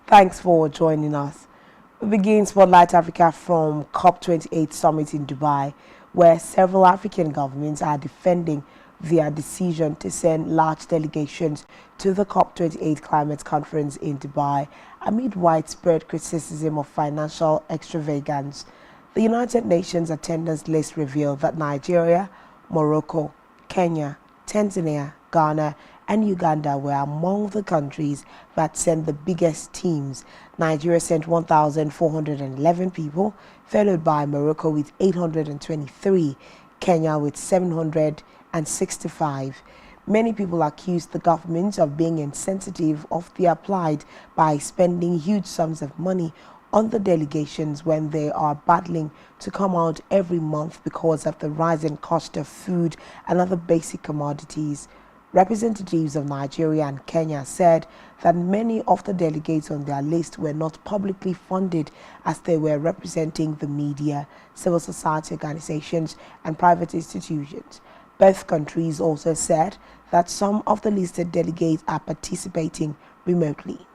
Thanks for joining us. We begin Spotlight Africa from COP28 summit in Dubai, where several African governments are defending their decision to send large delegations to the COP28 climate conference in Dubai amid widespread criticism of financial extravagance. The United Nations attendance list revealed that Nigeria, Morocco, Kenya, Tanzania, Ghana, and Uganda were among the countries that sent the biggest teams. Nigeria sent 1,411 people, followed by Morocco with 823, Kenya with 765. Many people accused the government of being insensitive of their plight by spending huge sums of money on the delegations when they are battling to come out every month because of the rising cost of food and other basic commodities. Representatives of Nigeria and Kenya said that many of the delegates on their list were not publicly funded as they were representing the media, civil society organizations, and private institutions. Both countries also said that some of the listed delegates are participating remotely.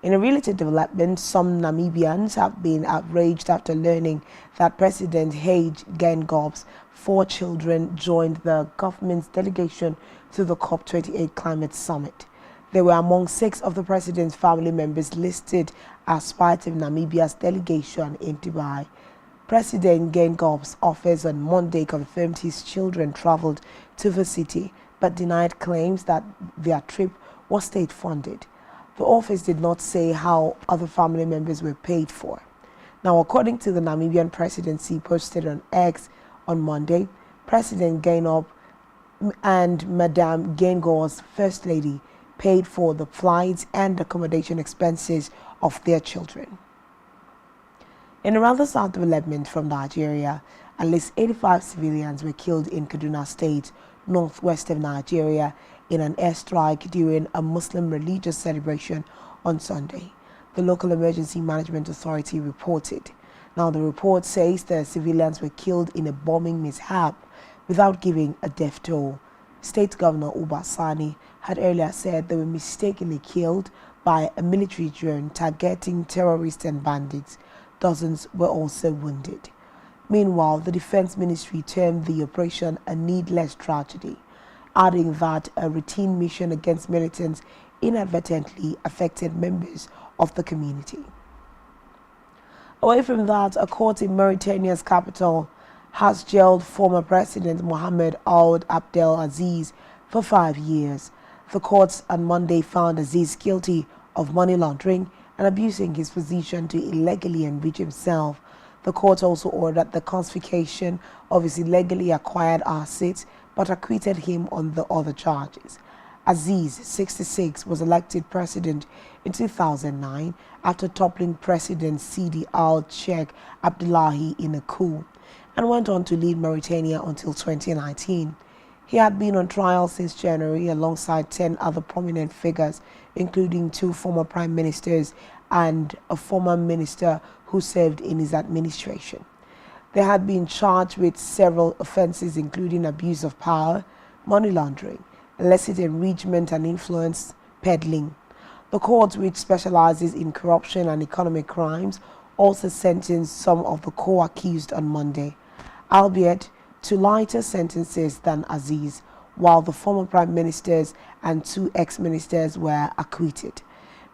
In a related development, some Namibians have been outraged after learning that President Hage Geingobb's 4 children joined the government's delegation to the COP28 climate summit. They were among 6 of the president's family members listed as part of Namibia's delegation in Dubai. President Geingobb's office on Monday confirmed his children traveled to the city, but denied claims that their trip was state-funded. The office did not say how other family members were paid for. Now, according to the Namibian presidency posted on X on Monday, President Geingob and Madame Geingobb's First Lady paid for the flights and accommodation expenses of their children. In a rather sad development from Nigeria, at least 85 civilians were killed in Kaduna State, northwest of Nigeria, in an airstrike during a Muslim religious celebration on Sunday, the local emergency management authority reported. Now, the report says the civilians were killed in a bombing mishap without giving a death toll. State Governor Uba Sani had earlier said they were mistakenly killed by a military drone targeting terrorists and bandits. Dozens were also wounded. Meanwhile, the Defense Ministry termed the operation a needless tragedy, adding that a routine mission against militants inadvertently affected members of the community. Away from that, a court in Mauritania's capital has jailed former President Mohamed Ould Abdel Aziz for 5 years. The court on Monday found Aziz guilty of money laundering and abusing his position to illegally enrich himself. The court also ordered the confiscation of his illegally acquired assets, but acquitted him on the other charges. Aziz, 66, was elected president in 2009 after toppling President Sidi Al-Sheikh Abdullahi in a coup, and went on to lead Mauritania until 2019. He had been on trial since January alongside 10 other prominent figures, including 2 former prime ministers and a former minister who served in his administration. They had been charged with several offenses, including abuse of power, money laundering, illicit enrichment and influence peddling. The court, which specializes in corruption and economic crimes, also sentenced some of the co-accused on Monday, albeit to lighter sentences than Aziz, while the former prime ministers and 2 ex-ministers were acquitted.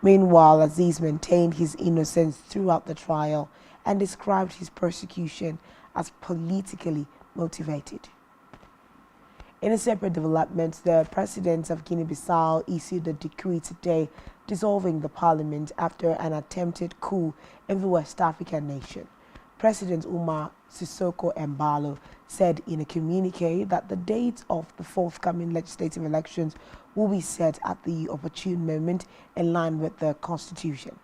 Meanwhile, Aziz maintained his innocence throughout the trial and described his persecution as politically motivated. In a separate development, the president of Guinea-Bissau issued a decree today dissolving the parliament after an attempted coup in the West African nation. President Umar Sissoko Embalo said in a communique that the date of the forthcoming legislative elections will be set at the opportune moment in line with the constitution.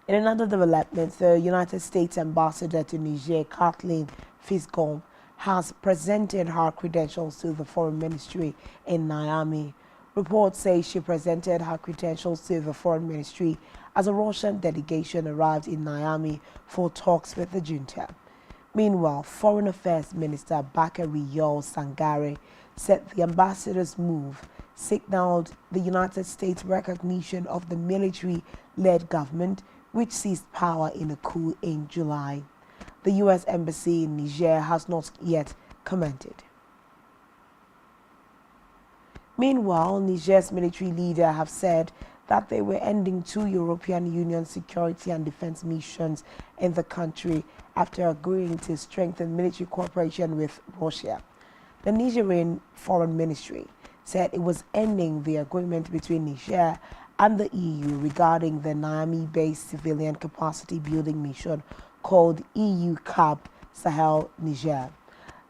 In another development, the United States ambassador to Niger, Kathleen Fisgombe, has presented her credentials to the Foreign Ministry in Niamey. Reports say she presented her credentials to the Foreign Ministry as a Russian delegation arrived in Niamey for talks with the junta. Meanwhile, Foreign Affairs Minister Bakary Yol Sangare said the ambassador's move signaled the United States recognition of the military-led government which seized power in a coup in July. The U.S. Embassy in Niger has not yet commented. Meanwhile, Niger's military leader have said that they were ending 2 European Union security and defense missions in the country after agreeing to strengthen military cooperation with Russia. The Nigerian Foreign Ministry said it was ending the agreement between Niger and the EU regarding the Niamey-based civilian capacity building mission called EU CAB Sahel Niger.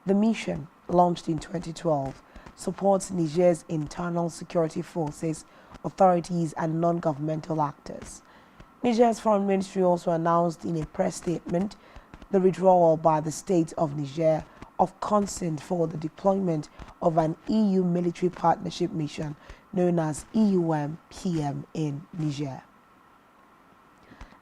The mission, launched in 2012, supports Niger's internal security forces, authorities and non-governmental actors. Niger's foreign ministry also announced in a press statement the withdrawal by the state of Niger of consent for the deployment of an EU military partnership mission known as EUM-PM in Niger.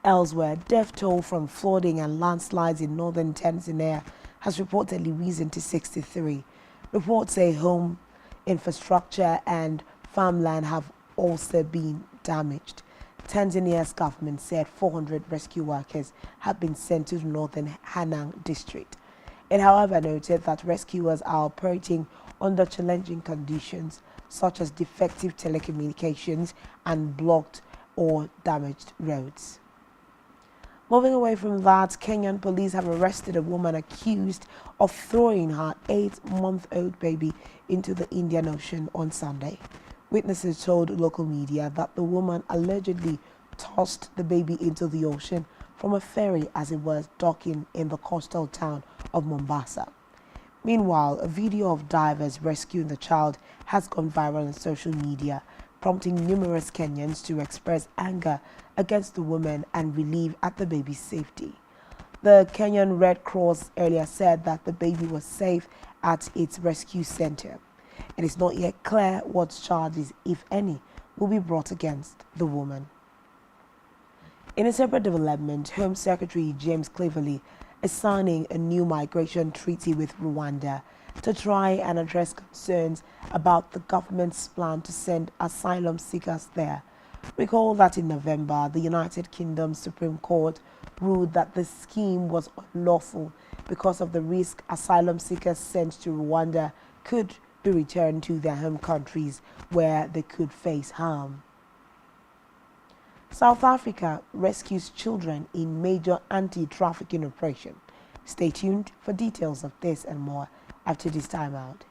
Elsewhere, death toll from flooding and landslides in northern Tanzania has reportedly risen to 63. Reports say home, infrastructure and farmland have also been damaged. Tanzania's government said 400 rescue workers have been sent to the northern Hanang district. It, however, noted that rescuers are operating under challenging conditions such as defective telecommunications and blocked or damaged roads. Moving away from that, Kenyan police have arrested a woman accused of throwing her 8-month-old baby into the Indian Ocean on Sunday. Witnesses told local media that the woman allegedly tossed the baby into the ocean from a ferry as it was docking in the coastal town of Mombasa. Meanwhile, a video of divers rescuing the child has gone viral on social media, prompting numerous Kenyans to express anger against the woman and relief at the baby's safety. The Kenyan Red Cross earlier said that the baby was safe at its rescue center. It is not yet clear what charges, if any, will be brought against the woman. In a separate development, Home Secretary James Cleverly is signing a new migration treaty with Rwanda to try and address concerns about the government's plan to send asylum seekers there. Recall that in November, the United Kingdom's Supreme Court ruled that the scheme was unlawful because of the risk asylum seekers sent to Rwanda could be returned to their home countries where they could face harm. South Africa rescues children in major anti-trafficking operation. Stay tuned for details of this and more after this time out.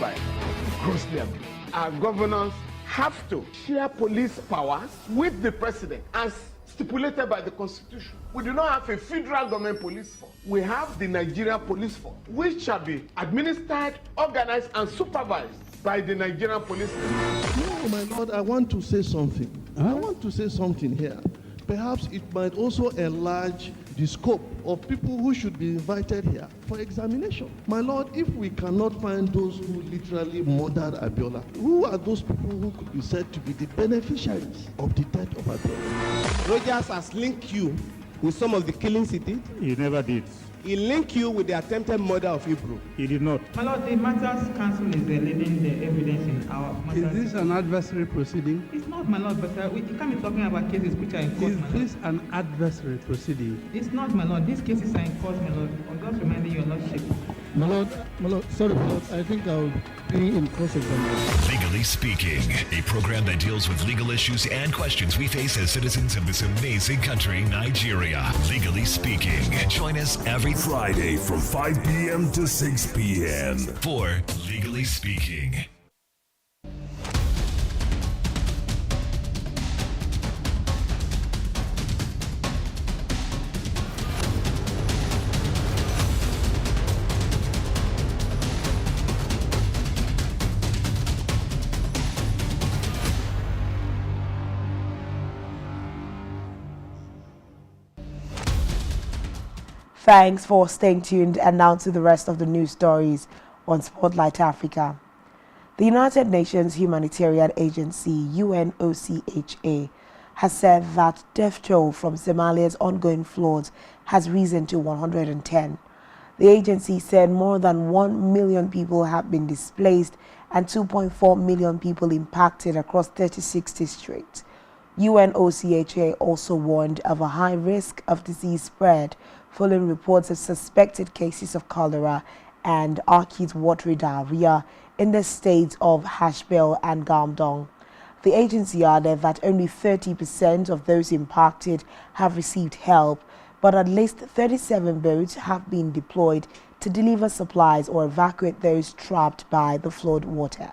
hereby grossly abused. Our governors have to share police powers with the president as stipulated by the Constitution. We do not have a federal government police force. We have the Nigerian Police Force, which shall be administered, organized, and supervised by the Nigerian Police Force. No, my Lord, I want to say something. I want to say something here. Perhaps it might also enlarge the scope of people who should be invited here for examination. My Lord, if we cannot find those who literally murdered Abiola, who are those people who could be said to be the beneficiaries of the death of Abiola? Rogers has linked you with some of the killings he did. He never did. He linked you with the attempted murder of Hebrew. He did not. My Lord, the Matters Council is leading the evidence in our matters. Is this an adversary proceeding? It's not, my Lord, but we can't be talking about cases which are in court, my Lord. Is this an adversary proceeding? It's not, my Lord. These cases are in court, my Lord. I'm just reminding your Lordship. My Lord, sorry, my Lord, I think I'll be in cross-examination. Legally Speaking, a program that deals with legal issues and questions we face as citizens of this amazing country, Nigeria. Legally Speaking. Join us every Friday from 5 p.m. to 6 p.m. for Legally Speaking. Thanks for staying tuned, and now to the rest of the news stories on Spotlight Africa. The United Nations Humanitarian Agency, UNOCHA, has said that death toll from Somalia's ongoing floods has risen to 110. The agency said more than 1 million people have been displaced and 2.4 million people impacted across 36 districts. UNOCHA also warned of a high risk of disease spread following reports of suspected cases of cholera and acute watery diarrhea in the states of Hashbel and Gamdong. The agency added that only 30% of those impacted have received help, but at least 37 boats have been deployed to deliver supplies or evacuate those trapped by the flood water.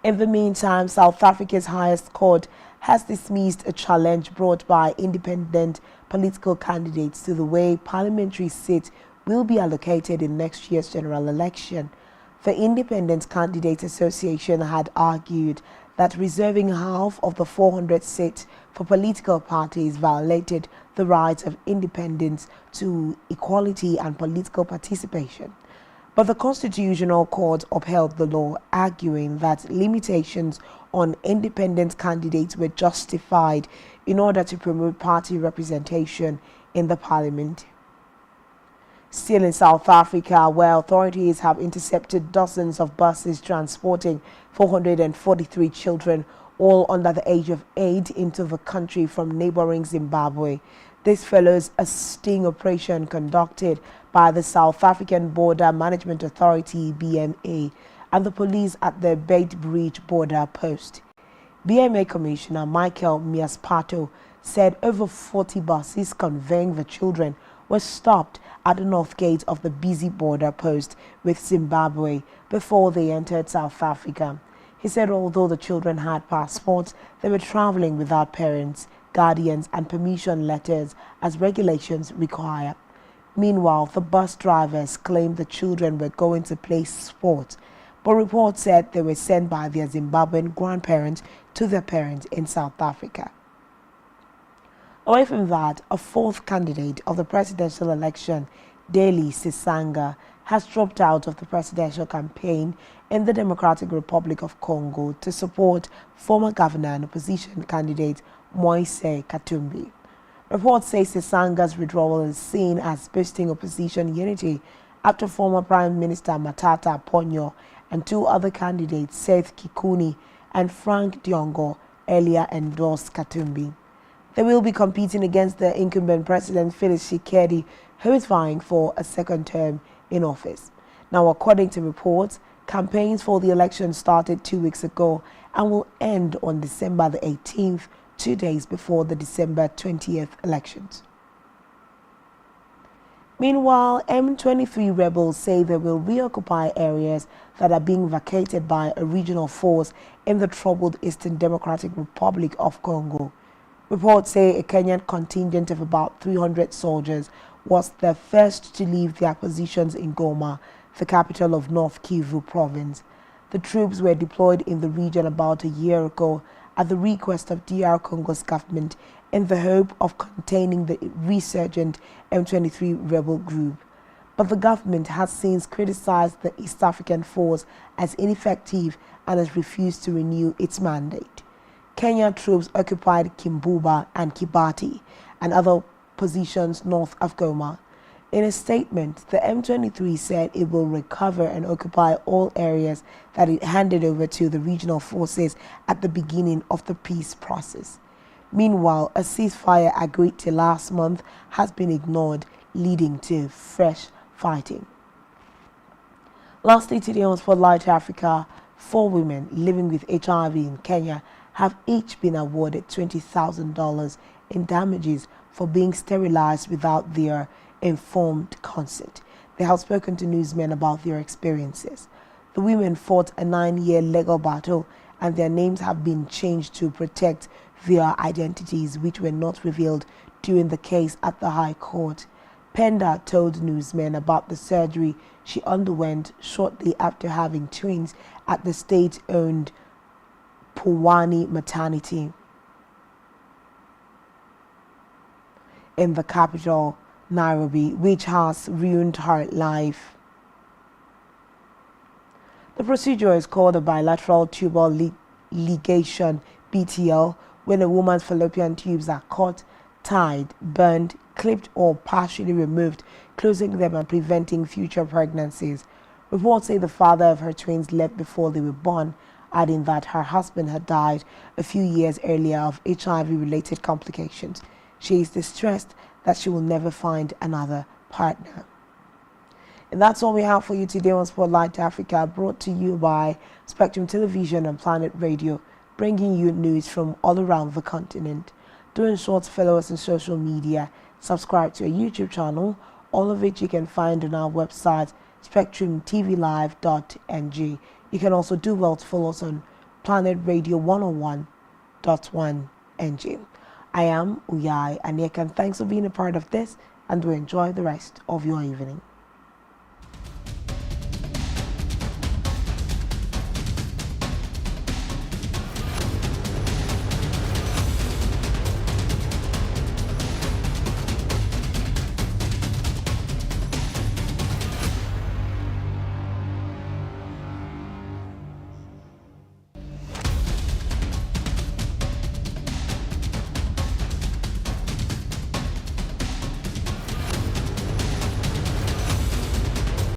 In the meantime, South Africa's highest court has dismissed a challenge brought by independent political candidates to the way parliamentary seats will be allocated in next year's general election. The Independent Candidates Association had argued that reserving half of the 400 seats for political parties violated the rights of independents to equality and political participation. But the Constitutional Court upheld the law, arguing that limitations on independent candidates were justified in order to promote party representation in the parliament. Still in South Africa, where authorities have intercepted dozens of buses transporting 443 children, all under the age of 8, into the country from neighboring Zimbabwe. This follows a sting operation conducted by the South African Border Management Authority, BMA, and the police at the Beitbridge border post. BMA Commissioner Michael Miaspato said over 40 buses conveying the children were stopped at the north gate of the busy border post with Zimbabwe before they entered South Africa. He said although the children had passports, they were traveling without parents, guardians and permission letters as regulations require. Meanwhile, the bus drivers claimed the children were going to play sport, but reports said they were sent by their Zimbabwean grandparents to their parents in South Africa. Away from that, a fourth candidate of the presidential election, Deli Sisanga, has dropped out of the presidential campaign in the Democratic Republic of Congo to support former governor and opposition candidate Moise Katumbi. Reports say Sisanga's withdrawal is seen as boosting opposition unity after former Prime Minister Matata Ponyo and two other candidates, Seth Kikuni and Frank Diongo, earlier endorsed Katumbi. They will be competing against the incumbent President Felix Tshisekedi, who is vying for a second term in office. Now, according to reports, campaigns for the election started 2 weeks ago and will end on December the 18th, 2 days before the December 20th elections. Meanwhile, M23 rebels say they will reoccupy areas that are being vacated by a regional force in the troubled Eastern Democratic Republic of Congo. Reports say a Kenyan contingent of about 300 soldiers was the first to leave their positions in Goma, the capital of North Kivu province. The troops were deployed in the region about a year ago at the request of DR Congo's government in the hope of containing the resurgent M23 rebel group. But the government has since criticized the East African force as ineffective and has refused to renew its mandate. Kenyan troops occupied Kimbuba and Kibati and other positions north of Goma. In a statement, the M23 said it will recover and occupy all areas that it handed over to the regional forces at the beginning of the peace process. Meanwhile, a ceasefire agreed to last month has been ignored, leading to fresh fighting. Lastly, today on Spotlight Africa, 4 women living with HIV in Kenya have each been awarded $20,000 in damages for being sterilized without their informed consent. They have spoken to newsmen about their experiences. The women fought a 9-year legal battle and their names have been changed to protect their identities, which were not revealed during the case at the High Court. Penda told newsmen about the surgery she underwent shortly after having twins at the state-owned Pwani maternity in the capital, Nairobi, which has ruined her life. The procedure is called a bilateral tubal ligation (BTL), when a woman's fallopian tubes are cut, tied, burned, clipped or partially removed, closing them and preventing future pregnancies. Reports say the father of her twins left before they were born, adding that her husband had died a few years earlier of HIV-related complications. She is distressed that she will never find another partner. And that's all we have for you today on Spotlight Africa, brought to you by Spectrum Television and Planet Radio, bringing you news from all around the continent. Do ensure to follow us on social media, subscribe to our YouTube channel, all of which you can find on our website, spectrumtvlive.ng. You can also do well to follow us on Planet Radio 101.1 NG. I am Uyai Anyeka, and thanks for being a part of this, and do enjoy the rest of your evening.